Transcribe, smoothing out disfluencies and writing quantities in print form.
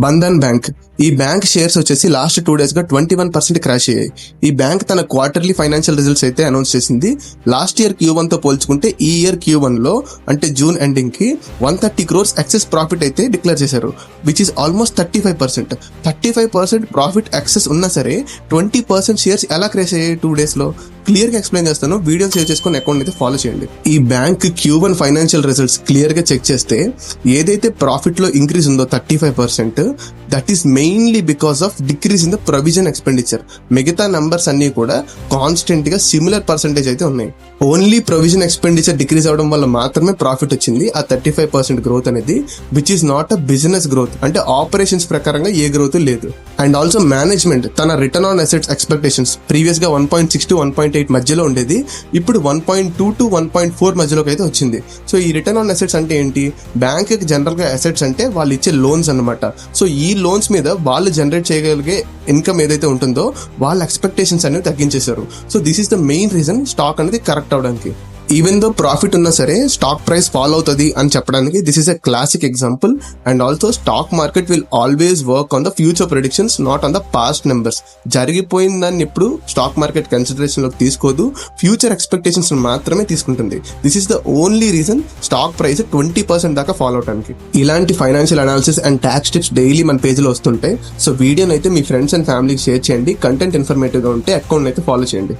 Bandhan bank. ఈ bank shares వచ్చేసి last 2 days గా 21% క్రాష్ అయ్యాయి. ఈ బ్యాంక్ తన క్వార్టర్లీ ఫైనాన్షియల్ రిజల్ట్స్ అయితే అనౌన్స్ చేసింది. లాస్ట్ ఇయర్ Q1 తో పోల్చుకుంటే ఈ ఇయర్ Q1 లో అంటే జూన్ ఎండింగ్ కి 130 crores ఎక్సెస్ ప్రాఫిట్ అయితే డిక్లేర్ చేశారు, which is almost 35%. 35% profit excess ఉన్నా సరే 20% షేర్స్ ఎలా క్రాష్ అయ్యాయి 2 days లో? క్లియర్ గా ఎక్స్ప్లెయిన్ చేస్తాను, వీడియో సేవ్ చేసుకుని అకౌంట్ అయితే ఫాలో చేయండి. ఈ bank Q1 financial results clear గా చెక్ చేస్తే ఏదైతే ప్రాఫిట్ లో ఇంక్రీజ్ ఉందో 35%, that is mainly because of decrease in the provision expenditure. మిగతా నంబర్స్ అన్ని కూడా కాన్స్టెంట్ గా సిమిలర్ పర్సెంటేజ్ అయితే ఉన్నాయి. ఓన్లీ ప్రొవిజన్ ఎక్స్పెండిచర్ డిక్రీజ్ అవడం వల్ల మాత్రమే ప్రాఫిట్ వచ్చింది, ఆ 35% గ్రోత్ అనేది, which is not a business growth. అంటే ఆపరేషన్స్ ప్రకారంగా ఏ గ్రోత్ లేదు. అండ్ ఆల్సో మేనేజ్మెంట్ తన return on assets expectations previous గా 1.6 to 1.8 మధ్యలో ఉండేది, ఇప్పుడు 1.2 to 1.4 మధ్యలోకి అయితే వచ్చింది. సో ఈ రిటర్న్ ఆన్ అసెట్స్ అంటే ఏంటి? బ్యాంక్ జనరల్ గా అసెట్స్ అంటే వాళ్ళు ఇచ్చే లోన్స్ అన్నమాట. సో ఈ లోన్స్ మీద వాళ్ళు జనరేట్ చేయగలిగే ఇన్కమ్ ఏదైతే ఉంటుందో వాళ్ళ ఎక్స్పెక్టేషన్స్ అనేవి తగ్గించేశారు. So this is the main reason stock అనేది కరెక్ట్ అవడానికి. ఈవెన్ దో ప్రాఫిట్ ఉన్నా సరే స్టాక్ ప్రైస్ ఫాలో అవుతుంది అని చెప్పడానికి this is a classic example. And also stock market will always work on the future predictions, not on the past numbers. జరిగిపోయిన దాన్ని ఎప్పుడు స్టాక్ మార్కెట్ కన్సిడరేషన్ లోకి తీసుకోదు, ఫ్యూచర్ ఎక్స్పెక్టేషన్స్ మాత్రమే తీసుకుంటుంది. This is the only reason stock price 20% దాకా follow అవడానికి. ఇలాంటి financial analysis and tax tips daily మన పేజ్ లో వస్తుంటాయి. సో వీడియోని అయితే మీ ఫ్రెండ్స్ అండ్ ఫ్యామిలీకి షేర్ చేయండి. కంటెంట్ ఇన్ఫర్మేటివ్ గా ఉంటే అకౌంట్ అయితే ఫాలో చేయండి.